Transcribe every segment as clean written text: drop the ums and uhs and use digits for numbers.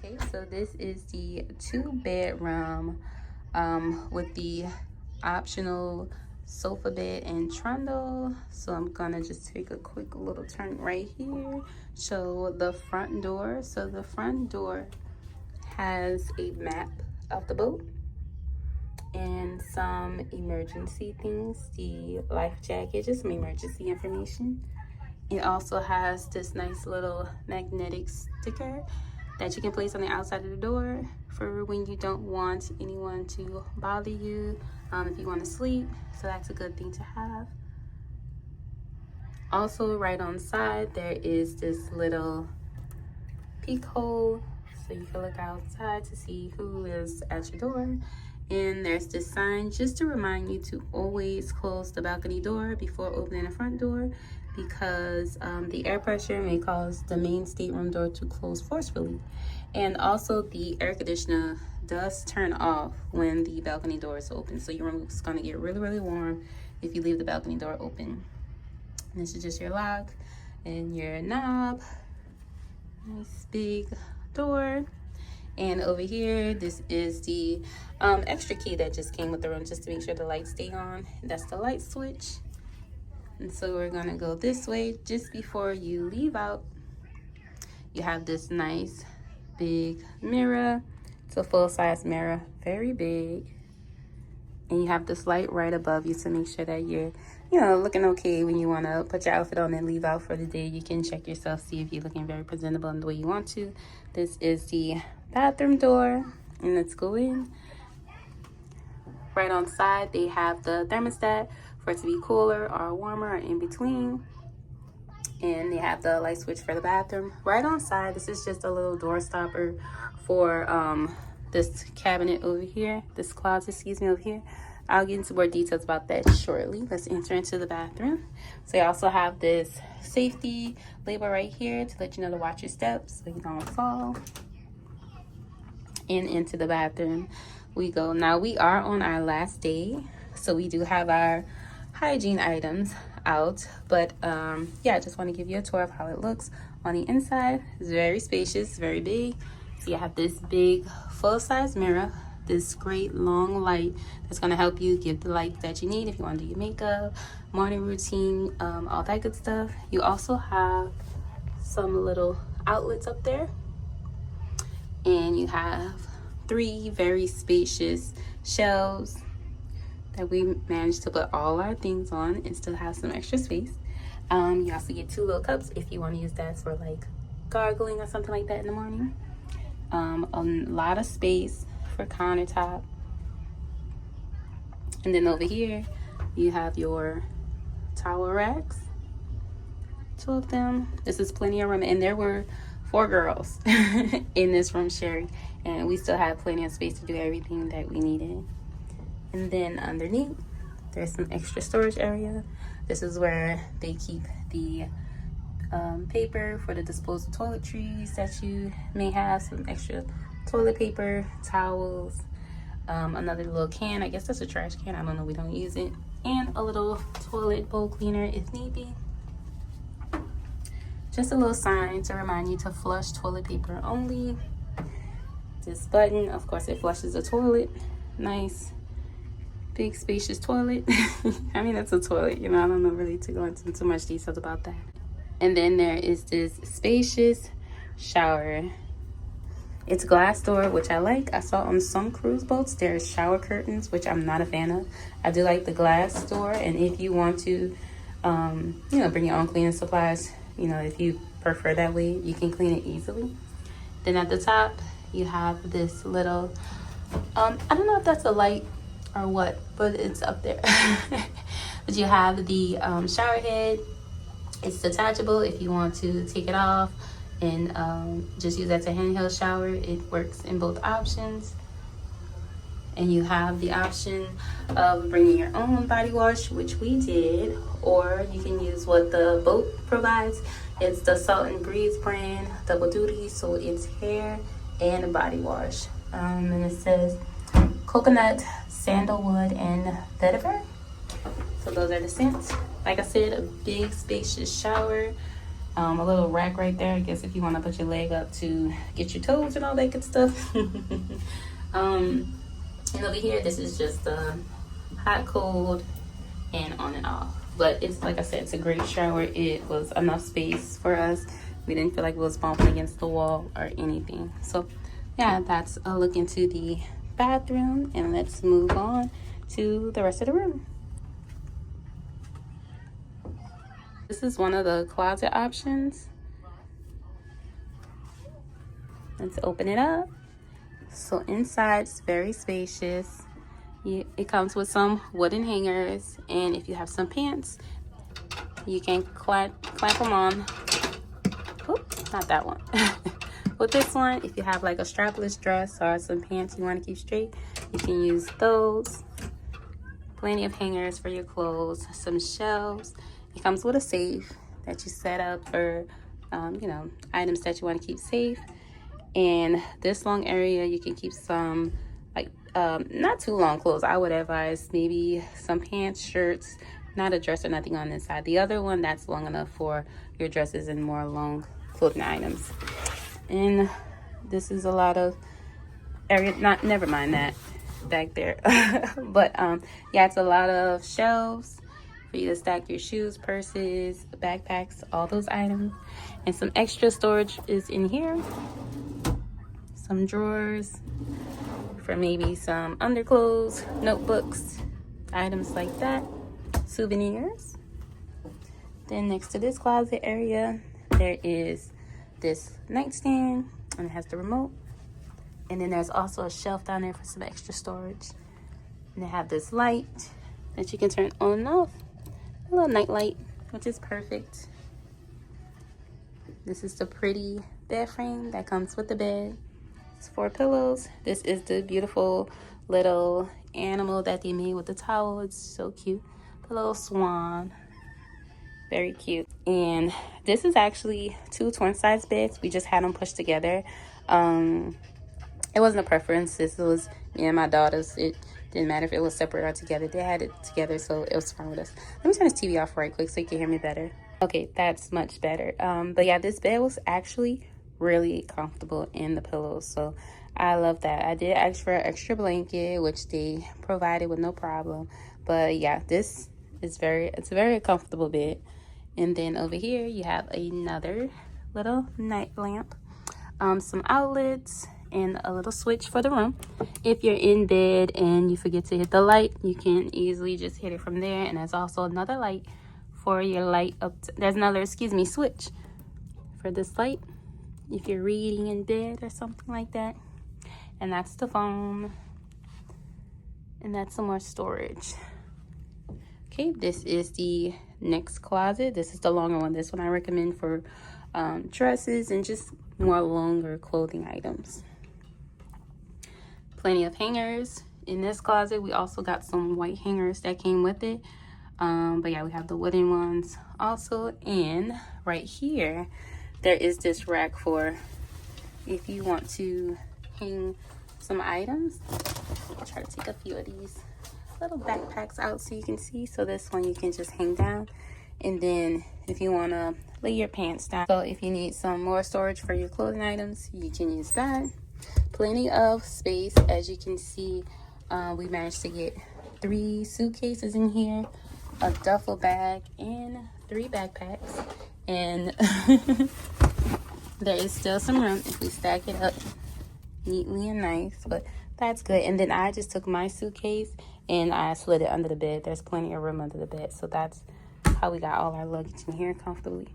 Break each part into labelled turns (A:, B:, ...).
A: Okay, so this is the 2-bedroom with the optional sofa bed and trundle. So I'm gonna just take a quick little turn right here, show the front door. So the front door has a map of the boat and some emergency things, the life jacket, just some emergency information. It also has this nice little magnetic sticker that you can place on the outside of the door for when you don't want anyone to bother you, if you want to sleep. So that's a good thing to have. Also, right on the side, there is this little peek hole, so you can look outside to see who is at your door. And there's this sign just to remind you to always close the balcony door before opening the front door, because the air pressure may cause the main stateroom door to close forcefully. And also the air conditioner does turn off when the balcony door is open, so your room is going to get really, really warm if you leave the balcony door open. And this is just your lock and your knob. Nice big door. And over here, this is the extra key that just came with the room, just to make sure the lights stay on. That's the light switch. And so we're gonna go this way. Just before you leave out, you have this nice big mirror. It's a full-size mirror, very big. And you have this light right above you to make sure that you're, looking okay when you want to put your outfit on and leave out for the day. You can check yourself, see if you're looking very presentable in the way you want to. This is the bathroom door, and let's go in. Right on side, they have the thermostat for it to be cooler or warmer or in between. And they have the light switch for the bathroom. Right on side, this is just a little door stopper for this cabinet over here, this closet, over here. I'll get into more details about that shortly. Let's enter into the bathroom. So you also have this safety label right here to let you know to watch your steps so you don't fall. And into the bathroom we go. Now we are on our last day, so we do have our hygiene items out, but yeah, I just want to give you a tour of how it looks on the inside. It's very spacious, very big. So you have this big full-size mirror, this great long light that's going to help you get the light that you need if you want to do your makeup, morning routine, all that good stuff. You also have some little outlets up there, and you have 3 very spacious shelves that we managed to put all our things on and still have some extra space. You also get 2 little cups if you want to use that for like gargling or something like that in the morning. A lot of space for countertop. And then over here you have your towel racks, 2 of them. This is plenty of room, and there were 4 girls in this room sharing, and we still have plenty of space to do everything that we needed. And then underneath there's some extra storage area. This is where they keep the paper for the disposable toiletries that you may have, some extra toilet paper, towels, another little can, I guess that's a trash can, I don't know, we don't use it, and a little toilet bowl cleaner if need be. Just a little sign to remind you to flush toilet paper only. This button, of course, it flushes the toilet. Nice big spacious toilet. I mean, that's a toilet, I don't know really to go into too much details about that. And then there is this spacious shower. It's glass door, which I like. I saw on some cruise boats there's shower curtains, which I'm not a fan of. I do like the glass door, and if you want to bring your own cleaning supplies, if you prefer that way, you can clean it easily. Then at the top you have this little I don't know if that's a light or what, but it's up there. But you have the shower head. It's detachable if you want to take it off and just use that as a handheld shower. It works in both options. And you have the option of bringing your own body wash, which we did, or you can use what the boat provides. It's the Salt and Breeze brand, double duty, so it's hair and body wash. And it says coconut, sandalwood, and vetiver. So those are the scents. Like I said, a big spacious shower. A little rack right there, I guess, if you want to put your leg up to get your toes and all that good stuff. And over here, this is just hot, cold, and on and off. But it's, like I said, it's a great shower. It was enough space for us. We didn't feel like we was bumping against the wall or anything. So yeah, that's a look into the bathroom, and let's move on to the rest of the room. This is one of the closet options. Let's open it up. So inside, it's very spacious. It comes with some wooden hangers, and if you have some pants, you can clamp them on. Oops, not that one. With this one, if you have like a strapless dress or some pants you want to keep straight, you can use those. Plenty of hangers for your clothes, some shelves. It comes with a safe that you set up for, you know, items that you want to keep safe. And this long area, you can keep some, like, not too long clothes. I would advise maybe some pants, shirts, not a dress or nothing on this side. The other one, that's long enough for your dresses and more long clothing items. And this is a lot of area, never mind that back there. But yeah, it's a lot of shelves for you to stack your shoes, purses, backpacks, all those items. And some extra storage is in here. Some drawers for maybe some underclothes, notebooks, items like that, souvenirs. Then next to this closet area, there is this nightstand, and it has the remote. And then there's also a shelf down there for some extra storage. And they have this light that you can turn on and off, a little night light, which is perfect. This is the pretty bed frame that comes with the bed. It's 4 pillows. This is the beautiful little animal that they made with the towel. It's so cute. The little swan. Very cute. And this is actually 2 twin size beds. We just had them pushed together. It wasn't a preference. This was me and my daughters. It didn't matter if it was separate or together. They had it together, so it was fine with us. Let me turn this TV off right quick so you can hear me better. Okay, that's much better. But yeah, this bed was actually really comfortable in the pillows, so I love that. I did ask for an extra blanket, which they provided with no problem. But yeah, this is it's a very comfortable bed. And then over here you have another little night lamp, some outlets, and a little switch for the room. If you're in bed and you forget to hit the light, you can easily just hit it from there. And there's also another light for your light up. There's another, switch for this light if you're reading in bed or something like that. And that's the phone, and that's some more storage. Okay, this is the next closet. This is the longer one. This one I recommend for dresses and just more longer clothing items. Plenty of hangers in this closet. We also got some white hangers that came with it. But yeah, we have the wooden ones also. And right here, there is this rack for if you want to hang some items. I'll try to take a few of these little backpacks out so you can see. So this one you can just hang down. And then if you want to lay your pants down. So if you need some more storage for your clothing items, you can use that. Plenty of space. As you can see, we managed to get 3 suitcases in here, a duffel bag, and 3 backpacks. And there is still some room if we stack it up neatly and nice, but that's good. And then I just took my suitcase and I slid it under the bed. There's plenty of room under the bed, so that's how we got all our luggage in here comfortably.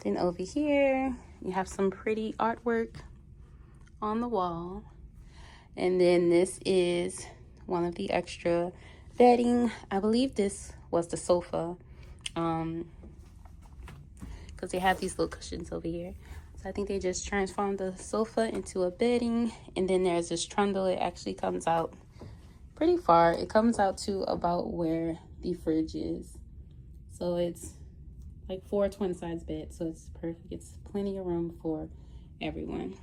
A: Then over here you have some pretty artwork on the wall. And then this is one of the extra bedding. I believe this was the sofa, because they have these little cushions over here. So I think they just transformed the sofa into a bedding. And then there's this trundle. It actually comes out pretty far. It comes out to about where the fridge is. So it's like 4 twin size beds. So it's perfect. It's plenty of room for everyone.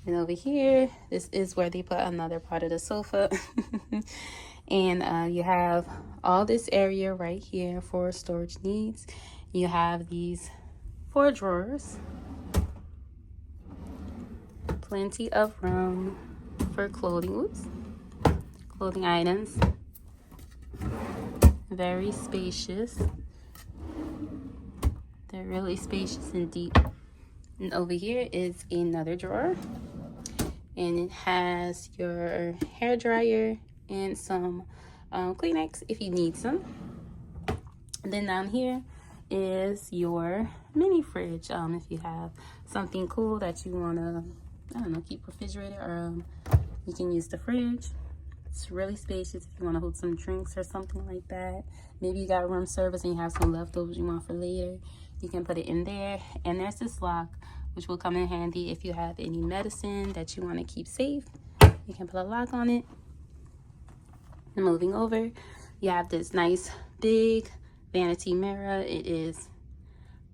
A: And over here, this is where they put another part of the sofa. And you have all this area right here for storage needs. You have these 4 drawers. Plenty of room for clothing. Oops. Clothing items. Very spacious. They're really spacious and deep. And over here is another drawer. And it has your hair dryer and some Kleenex if you need some. And then down here is your mini fridge. If you have something cool that you want to, I don't know, keep refrigerated, or you can use the fridge. It's really spacious if you want to hold some drinks or something like that. Maybe you got room service and you have some leftovers you want for later. You can put it in there. And there's this lock, which will come in handy if you have any medicine that you want to keep safe. You can put a lock on it. And moving over, you have this nice big vanity mirror. It is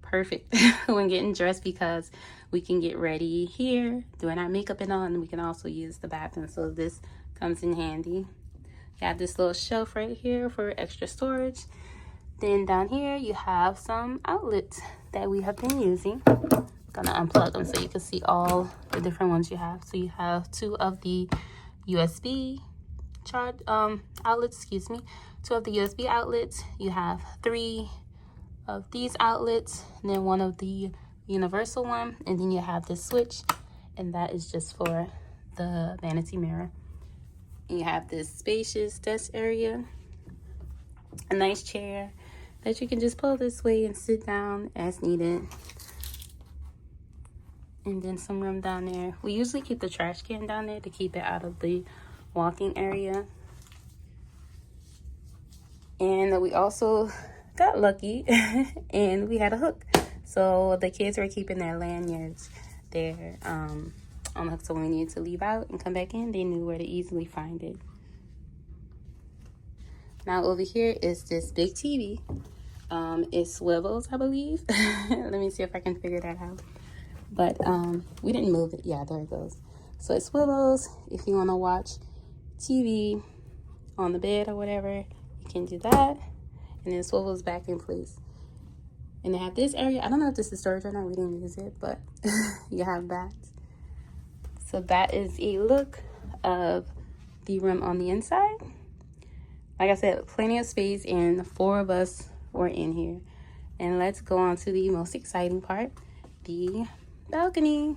A: perfect when getting dressed because we can get ready here, doing our makeup and all, and we can also use the bathroom. So this comes in handy. You have this little shelf right here for extra storage. Then down here, you have some outlets that we have been using. Gonna unplug them so you can see all the different ones you have. So you have 2 of the USB charge outlets, 2 of the USB outlets. You have 3 of these outlets, and then 1 of the universal one, and then you have this switch, and that is just for the vanity mirror. And you have this spacious desk area, a nice chair that you can just pull this way and sit down as needed. And then some room down there. We usually keep the trash can down there to keep it out of the walking area. And we also got lucky and we had a hook. So the kids were keeping their lanyards there on the hook. So when we needed to leave out and come back in, they knew where to easily find it. Now over here is this big TV. It swivels, I believe. Let me see if I can figure that out. But we didn't move it. Yeah, there it goes. So it swivels. If you want to watch TV on the bed or whatever, you can do that. And it swivels back in place. And they have this area. I don't know if this is storage or not. We didn't use it, but you have that. So that is a look of the room on the inside. Like I said, plenty of space, and 4 of us were in here. And let's go on to the most exciting part, the balcony.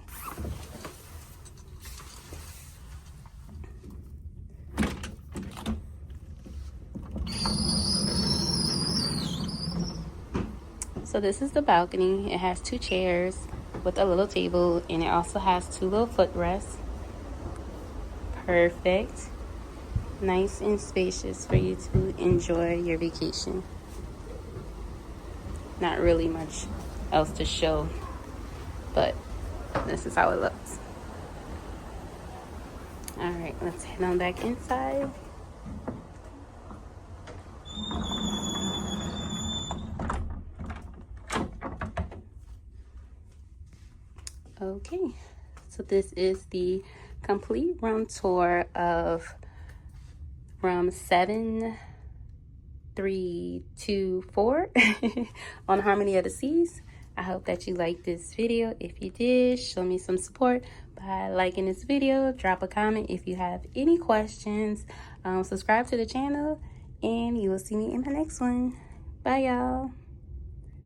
A: So this is the balcony. It has 2 chairs with a little table, and it also has 2 little footrests. Perfect. Nice and spacious for you to enjoy your vacation. Not really much else to show, but this is how it looks. All right, let's head on back inside. Okay, so this is the complete room tour of room 7324 on Harmony of the Seas. I hope that you liked this video. If you did, show me some support by liking this video. Drop a comment if you have any questions. Subscribe to the channel, and you will see me in the next one. Bye, y'all.